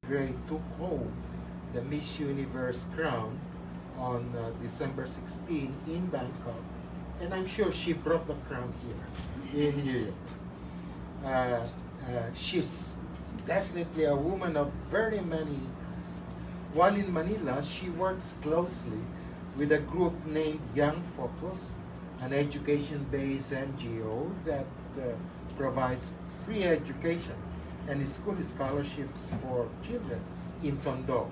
Gray took home the Miss Universe crown on December 16 in Bangkok, and I'm sure she brought the crown here in New York. She's definitely a woman of very many interests. While in Manila, she works closely with a group named Young Focus, an education-based NGO that provides free education and school scholarships for children in Tondo,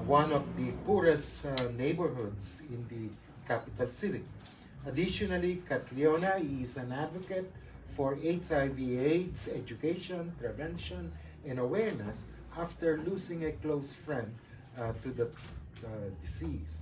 one of the poorest neighborhoods in the capital city. Additionally, Catriona is an advocate for HIV/AIDS education, prevention, and awareness after losing a close friend to the disease.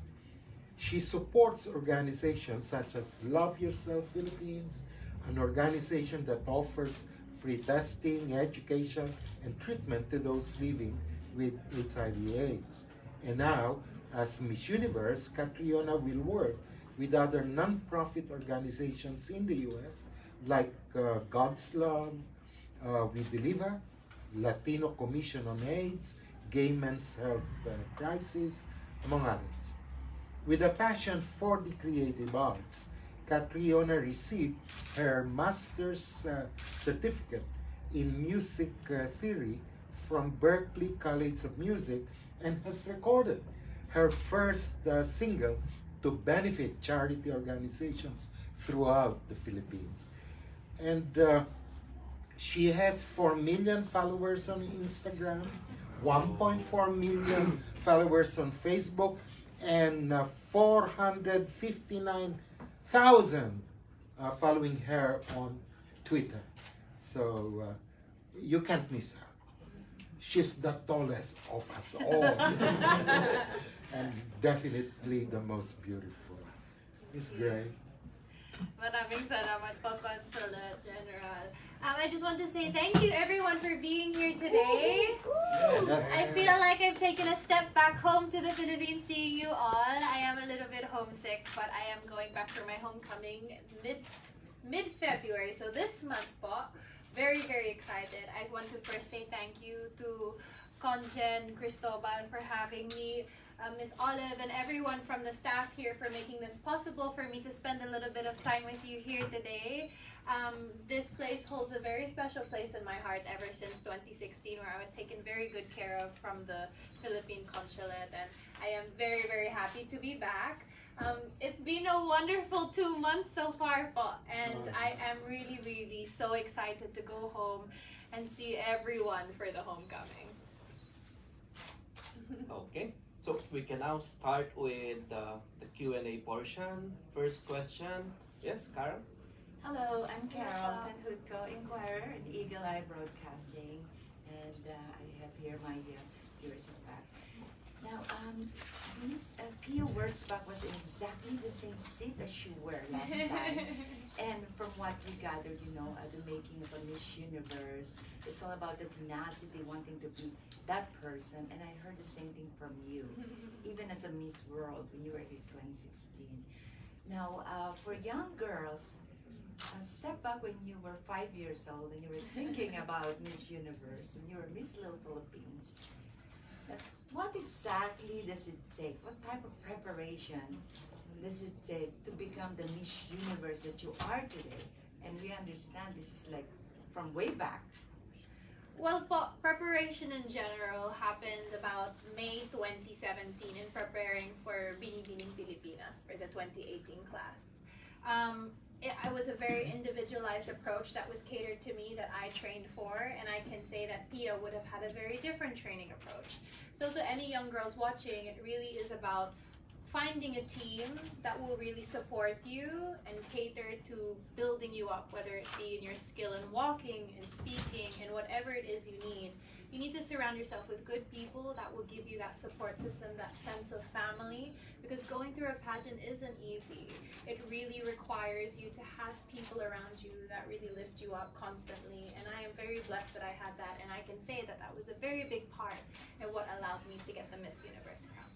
She supports organizations such as Love Yourself Philippines, an organization that offers free testing, education, and treatment to those living with HIV/AIDS. And now, as Miss Universe, Catriona will work with other nonprofit organizations in the US like God's Love, We Deliver, Latino Commission on AIDS, Gay Men's Health Crisis, among others. With a passion for the creative arts, Catriona received her master's certificate in music theory from Berklee College of Music and has recorded her first single to benefit charity organizations throughout the Philippines. And she has 4 million followers on Instagram, 1.4 million followers on Facebook, and 459,000 following her on Twitter. So you can't miss her. She's the tallest of us all. And definitely the most beautiful. It's great. Maraming salamat po, Consulate General. I just want to say thank you everyone for being here today. Yes. I feel like I've taken a step back home to the Philippines seeing you all. I am a little bit homesick, but I am going back for my homecoming mid-February. So this month po, very, very excited. I want to first say thank you to Conjen Cristobal for having me, Miss Olive, and everyone from the staff here for making this possible for me to spend a little bit of time with you here today. This place holds a very special place in my heart ever since 2016, where I was taken very good care of from the Philippine Consulate, and I am very, very happy to be back. It's been a wonderful 2 months so far po, and I am really, really so excited to go home and see everyone for the homecoming. Okay, so we can now start with the Q&A portion. First question, yes, Carol? Hello, I'm Carol Tanhudko, Inquirer and Eagle Eye Broadcasting, and I have here my viewers in fact. Now, Miss Pia Wurzbach was in exactly the same seat as you were last time. And from what we gathered, you know, at the making of a Miss Universe, it's all about the tenacity, wanting to be that person. And I heard the same thing from you, even as a Miss World when you were here 2016. Now, for young girls, step back when you were 5 years old and you were thinking about Miss Universe, when you were Miss Little Philippines. What exactly does it take? What type of preparation does it take to become the Miss Universe that you are today? And we understand this is like from way back. Well, preparation in general happened about May 2017 in preparing for Binibining Pilipinas for the 2018 class. It was a very individualized approach that was catered to me that I trained for, and I can say that Pia would have had a very different training approach. So to any young girls watching, it really is about finding a team that will really support you and cater to building you up, whether it be in your skill in walking and speaking and whatever it is you need. You need to surround yourself with good people that will give you that support system, that sense of family, because going through a pageant isn't easy. It really requires you to have people around you that really lift you up constantly, and I am very blessed that I had that, and I can say that that was a very big part in what allowed me to get the Miss Universe crown.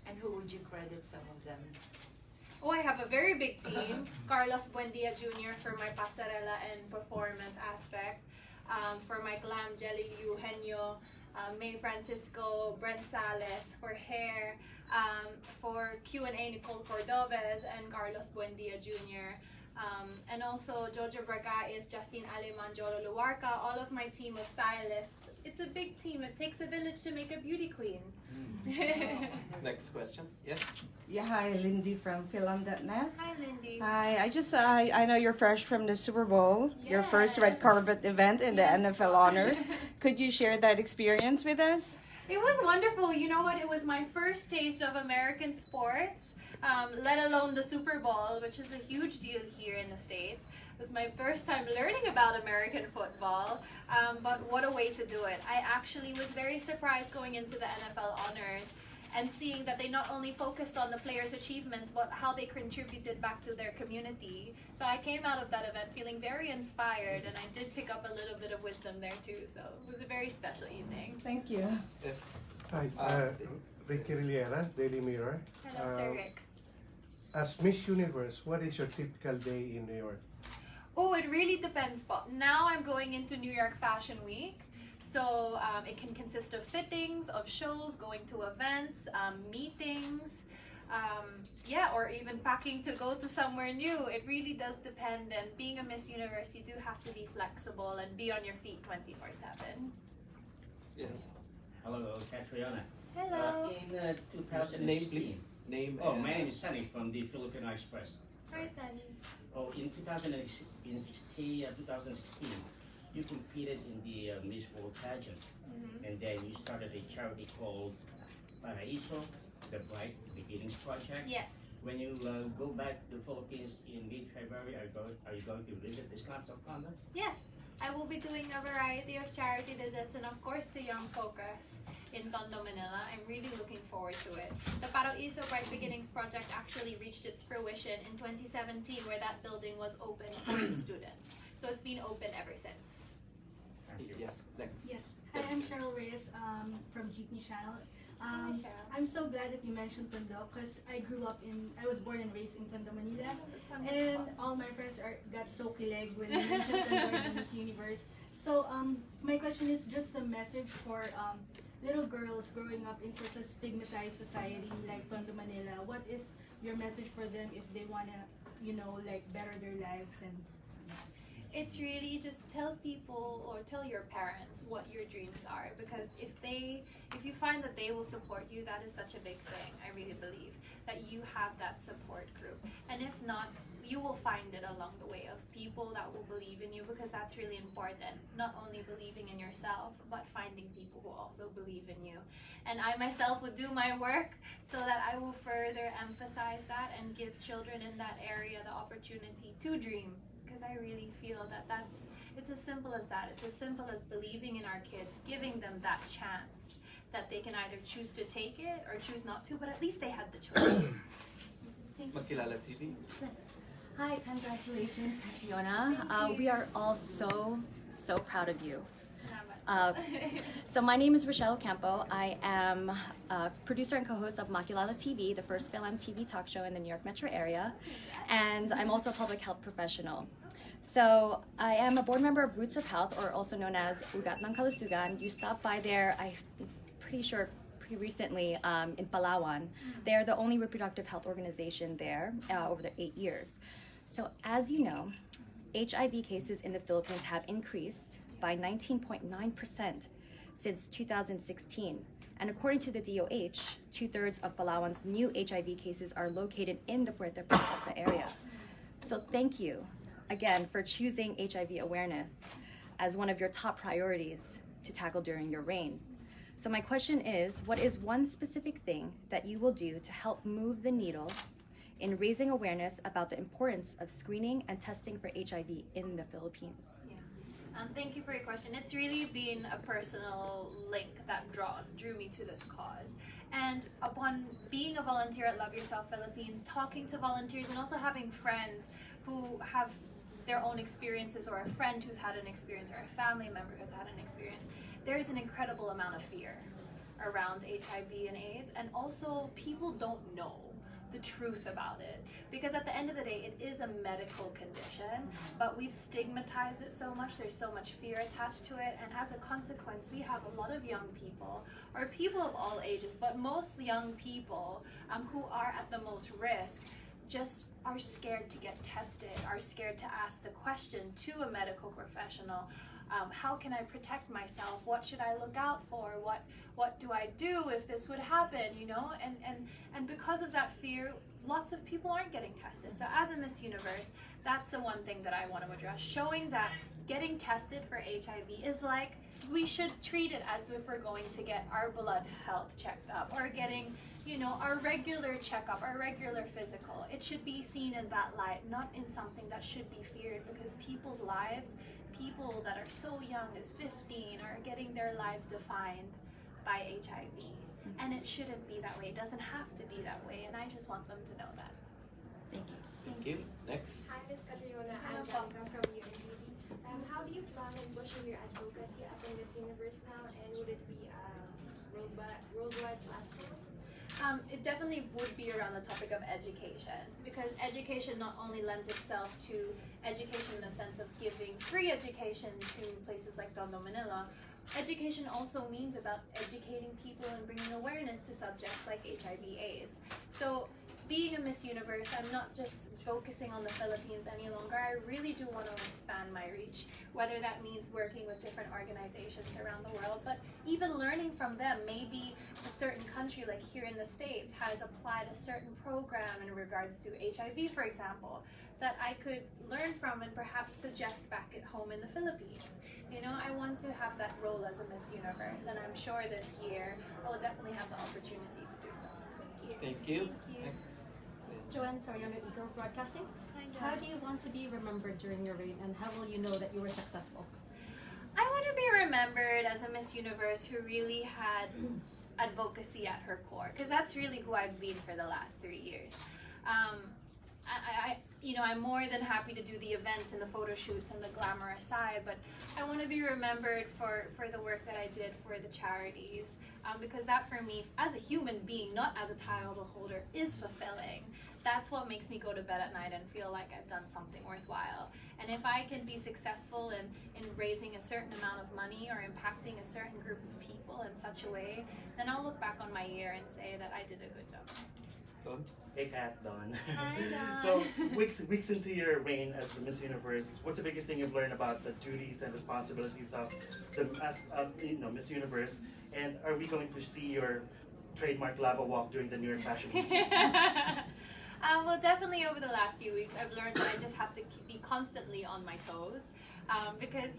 And who would you credit some of them? Oh, I have a very big team. Carlos Buendia Jr. for my pasarela and performance aspect. for my glam, Jelly Eugenio, May Francisco, Brent Sales for hair, for Q&A, Nicole Cordobez and Carlos Buendia Jr., and also Jojo Braga is Justine Aleman, Jolo Luarca, all of my team of stylists. It's a big team. It takes a village to make a beauty queen. Next question. Yes. Yeah, hi, Lindy from Film.net. Hi, Lindy. Hi, I know you're fresh from the Super Bowl, your first red Yes. carpet event in the Yes. NFL honors. Could you share that experience with us? It was wonderful. You know what? It was my first taste of American sports, let alone the Super Bowl, which is a huge deal here in the States. It was my first time learning about American football, but what a way to do it. I actually was very surprised going into the NFL honors and seeing that they not only focused on the players' achievements, but how they contributed back to their community. So I came out of that event feeling very inspired, and I did pick up a little bit of wisdom there too. So it was a very special evening. Thank you. Yes. Hi, Ricky Riliera, Daily Mirror. Hello, Sir Rick. As Miss Universe, what is your typical day in New York? Oh, it really depends. But now I'm going into New York Fashion Week. So it can consist of fittings, of shows, going to events, meetings, yeah, or even packing to go to somewhere new. It really does depend. And being a Miss Universe, you do have to be flexible and be on your feet 24/7. Yes. Hello, Catriona. Hello. In 2016. Name, please. Name. Oh, and, my name is Sunny from the Filipino Express. Hi, Sunny. Oh, in 2016, you competed in the Miss World pageant, and then you started a charity called Paraiso, the Bright Beginnings Project. Yes. When you go back to the Philippines in mid-February, are you going to visit the slums of Conda? Yes. I will be doing a variety of charity visits and of course to Young Focus in Tondo, Manila. I'm really looking forward to it. The Paraiso Bright Beginnings project actually reached its fruition in 2017 where that building was open for the students. So it's been open ever since. Thank you. Yes. Next. Yes. Hi, I'm Cheryl Reyes from Jeepney Channel. Hi, Cheryl. I'm so glad that you mentioned Tondo because I was born and raised in Tondo, Manila. That's And wonderful. all my friends got so kilig when you mentioned Tondo in Miss Universe. So my question is just a message for little girls growing up in such a stigmatized society like Tondo, Manila. What is your message for them if they want to, better their lives and It's really just tell people or tell your parents what your dreams are, because if you find that they will support you, that is such a big thing. I really believe that you have that support group, and if not, you will find it along the way of people that will believe in you, because that's really important. Not only believing in yourself, but finding people who also believe in you. And I myself would do my work so that I will further emphasize that and give children in that area the opportunity to dream. Because I really feel that it's as simple as that. It's as simple as believing in our kids, giving them that chance that they can either choose to take it or choose not to, but at least they had the choice. Thank you. Makilala TV. Hi, congratulations, Catriona. We are all so proud of you. So my name is Rochelle Ocampo. I am a producer and co-host of Makilala TV, the first Film TV talk show in the New York metro area. And I'm also a public health professional. So I am a board member of Roots of Health, or also known as Ugat ng Kalusugan. You stopped by there, I'm pretty sure, pretty recently in Palawan. They are the only reproductive health organization there over the 8 years. So as you know, HIV cases in the Philippines have increased by 19.9% since 2016. And according to the DOH, 2/3 of Palawan's new HIV cases are located in the Puerto Princesa area. So thank you again for choosing HIV awareness as one of your top priorities to tackle during your reign. So my question is, what is one specific thing that you will do to help move the needle in raising awareness about the importance of screening and testing for HIV in the Philippines? Yeah. Thank you for your question. It's really been a personal link that drew me to this cause. And upon being a volunteer at Love Yourself Philippines, talking to volunteers and also having friends who have their own experiences, or a friend who's had an experience, or a family member who's had an experience, there is an incredible amount of fear around HIV and AIDS. And also, people don't know the truth about it, because at the end of the day it is a medical condition, but we've stigmatized it so much. There's so much fear attached to it, and as a consequence we have a lot of young people, or people of all ages, but most young people who are at the most risk, just are scared to get tested, are scared to ask the question to a medical professional. How can I protect myself? What should I look out for? What do I do if this would happen? You know, and because of that fear, lots of people aren't getting tested. So as a Miss Universe, that's the one thing that I want to address, showing that getting tested for HIV is like, we should treat it as if we're going to get our blood health checked up, or getting, you know, our regular checkup, our regular physical. It should be seen in that light, not in something that should be feared, because people's lives, people that are so young as 15, are getting their lives defined by HIV. And it shouldn't be that way. It doesn't have to be that way, and I just want them to know that. Thank you. Thank you. Next. Hi, Ms. Catriona. I'm Hello. Janica from Unity. How do you plan on pushing your advocacy as a Miss Universe now, and would it be a worldwide platform? It definitely would be around the topic of education, because education not only lends itself to education in the sense of giving free education to places like Tondo, Manila. Education also means about educating people and bringing awareness to subjects like HIV/AIDS. So being a Miss Universe, I'm not just focusing on the Philippines any longer. I really do want to expand my reach, whether that means working with different organizations around the world, but even learning from them. Maybe a certain country, like here in the States, has applied a certain program in regards to HIV, for example, that I could learn from and perhaps suggest back at home in the Philippines. You know, I want to have that role as a Miss Universe, and I'm sure this year I will definitely have the opportunity to do so. Thank you. Thank you. Next. Joanne Soriano, Eagle Broadcasting. Hi, How Jen. do you want to be remembered during your reign, and how will you know that you were successful? I want to be remembered as a Miss Universe who really had advocacy at her core, because that's really who I've been for the last 3 years. I'm more than happy to do the events and the photo shoots and the glamorous side, but I want to be remembered for the work that I did for the charities, because that for me, as a human being, not as a title holder, is fulfilling. That's what makes me go to bed at night and feel like I've done something worthwhile. And if I can be successful in raising a certain amount of money or impacting a certain group of people in such a way, then I'll look back on my year and say that I did a good job. Don? Hey Kat, Don. Hi, Don. So weeks into your reign as the Miss Universe, what's the biggest thing you've learned about the duties and responsibilities of Miss Universe? And are we going to see your trademark lava walk during the New York Fashion Week? Well, definitely over the last few weeks, I've learned that I just have to be constantly on my toes. Because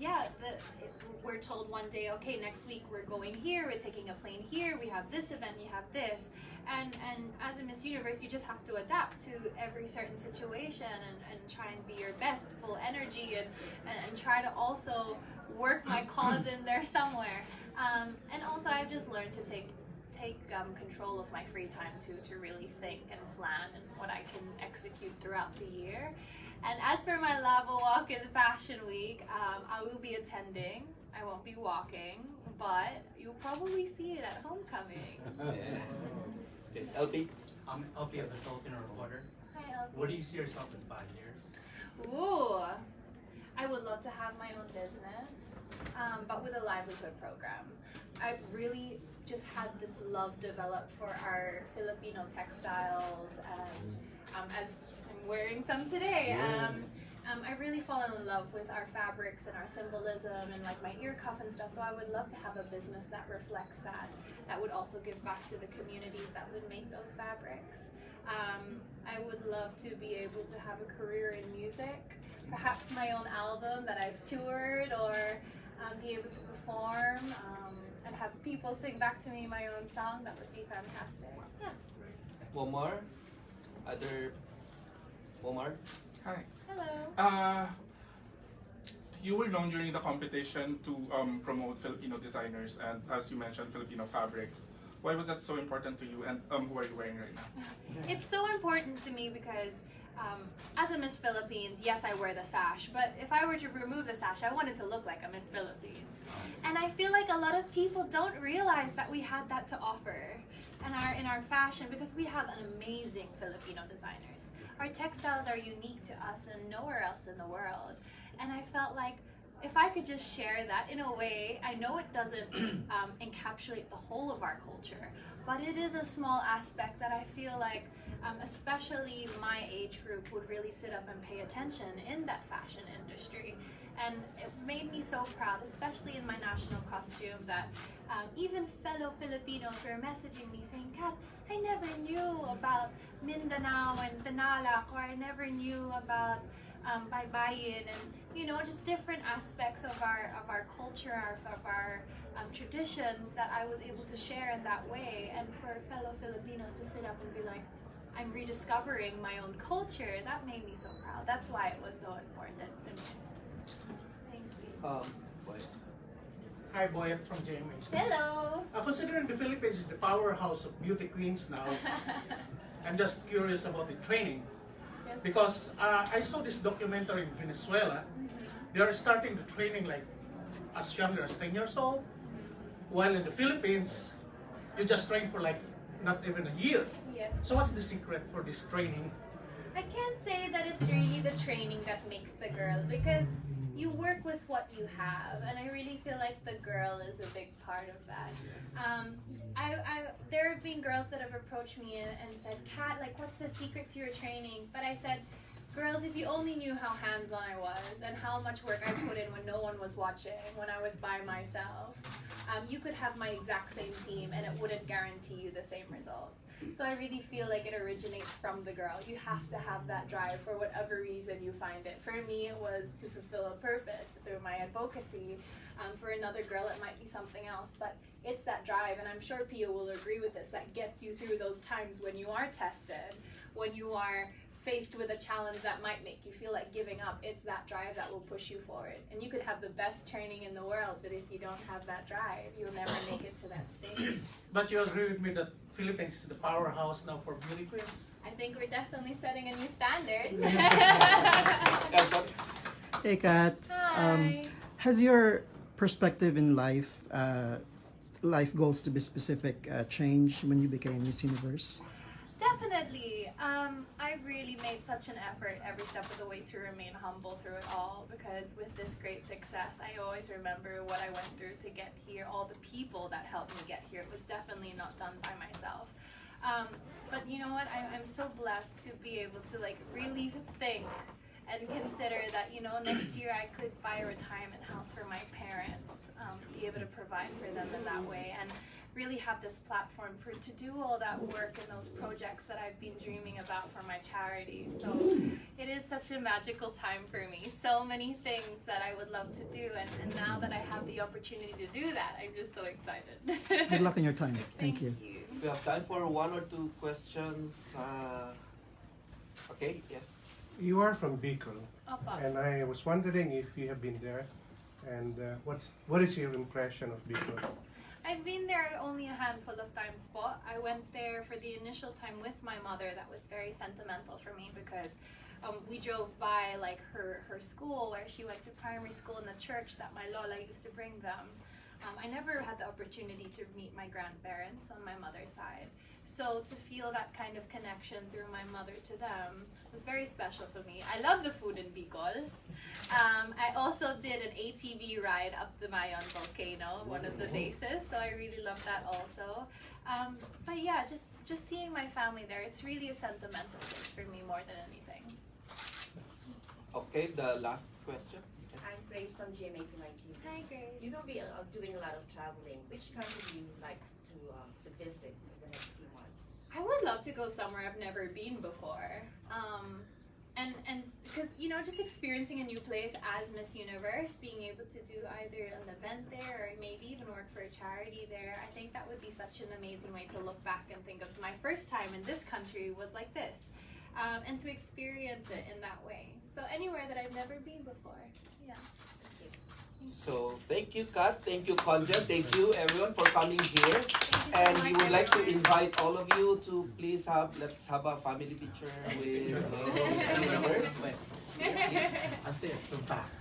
we're told one day, okay, next week we're going here, we're taking a plane here, we have this event, you have this. And as a Miss Universe, you just have to adapt to every certain situation and try and be your best, full energy, and try to also work my cause in there somewhere. And also I've just learned to take control of my free time to really think and plan and what I can execute throughout the year. And as for my lava walk in Fashion Week, I will be attending. I won't be walking, but you'll probably see it at homecoming. Yeah. It's good. LP? I'm LP of the Filipino Reporter. Hi, LP. Where do you see yourself in 5 years? Ooh, I would love to have my own business, but with a livelihood program. I've really just had this love develop for our Filipino textiles, and as I'm wearing some today, I really fallen in love with our fabrics and our symbolism and like my ear cuff and stuff. So I would love to have a business that reflects that would also give back to the communities that would make those fabrics. I would love to be able to have a career in music, perhaps my own album that I've toured, or be able to perform and have people sing back to me my own song. That would be fantastic. Yeah. One more? One more? Hi. Hello. You were known during the competition to promote Filipino designers and, as you mentioned, Filipino fabrics. Why was that so important to you, and who are you wearing right now? It's so important to me because as a Miss Philippines, yes, I wear the sash, but if I were to remove the sash, I wanted to look like a Miss Philippines. And I feel like a lot of people don't realize that we had that to offer in our fashion, because we have an amazing Filipino designers. Our textiles are unique to us and nowhere else in the world. And I felt like if I could just share that in a way, I know it doesn't encapsulate the whole of our culture, but it is a small aspect that I feel like especially my age group would really sit up and pay attention in that fashion industry. And it made me so proud, especially in my national costume, that even fellow Filipinos were messaging me saying, Kat, I never knew about Mindanao and Binalak, or I never knew about Baybayin, and you know, just different aspects of our culture, of our traditions that I was able to share in that way. And for fellow Filipinos to sit up and be like, I'm rediscovering my own culture, that made me so proud. That's why it was so important to me. Thank you. Boy. Hi, Boyet from JMA. Hello! Considering the Philippines is the powerhouse of beauty queens now, I'm just curious about the training. Because I saw this documentary in Venezuela. They are starting the training like as younger as 10 years old, while in the Philippines, you just train for like not even a year. Yes. So what's the secret for this training? I can't say that it's really the training that makes the girl, because you work with what you have, and I really feel like the girl is a big part of that. There have been girls that have approached me and said, Kat, like, what's the secret to your training? But I said, girls, if you only knew how hands-on I was and how much work I put in when no one was watching, when I was by myself, you could have my exact same team and it wouldn't guarantee you the same results. So I really feel like it originates from the girl. You have to have that drive for whatever reason you find it. For me, it was to fulfill a purpose through my advocacy. For another girl, it might be something else, but it's that drive, and I'm sure Pia will agree with this, that gets you through those times when you are tested, when you are faced with a challenge that might make you feel like giving up. It's that drive that will push you forward. And you could have the best training in the world, but if you don't have that drive, you'll never make it to that stage. But you agree with me that Philippines is the powerhouse now for beauty queens? I think we're definitely setting a new standard. Hey, Kat. Hi. Has your perspective in life, life goals to be specific, changed when you became Miss Universe? Definitely. I really made such an effort every step of the way to remain humble through it all, because with this great success, I always remember what I went through to get here, all the people that helped me get here. It was definitely not done by myself. But you know what? I'm so blessed to be able to like really think and consider that, you know, next year I could buy a retirement house for my parents, be able to provide for them in that way, and really have this platform to do all that work and those projects that I've been dreaming about for my charity. So it is such a magical time for me. So many things that I would love to do, and now that I have the opportunity to do that, I'm just so excited. Good luck in your time. Thank you. We have time for one or two questions. Okay, yes. You are from Bicol, Opo. and I was wondering if you have been there, and what is your impression of Bicol? I've been there only a handful of times po. I went there for the initial time with my mother. That was very sentimental for me, because we drove by like her school where she went to primary school, and the church that my lola used to bring them. I never had the opportunity to meet my grandparents on my mother's side. So to feel that kind of connection through my mother to them was very special for me. I love the food in Bicol. I also did an ATV ride up the Mayon volcano, one of the bases, so I really love that also. But yeah, just seeing my family there, it's really a sentimental place for me more than anything. Okay, the last question. I'm Grace from GMA TV. Hi, Grace. You know, we are doing a lot of traveling. Which country do you like to visit in the next few months? I would love to go somewhere I've never been before. And because, you know, just experiencing a new place as Miss Universe, being able to do either an event there or maybe even work for a charity there, I think that would be such an amazing way to look back and think of my first time in this country was like this. and to experience it in that way. So anywhere that I've never been before. Yeah. So thank you, Kat. Thank you, Conja. Thank you, everyone, for coming here. And we would like to invite all of you to please let's have a family picture with. I'll say it from back.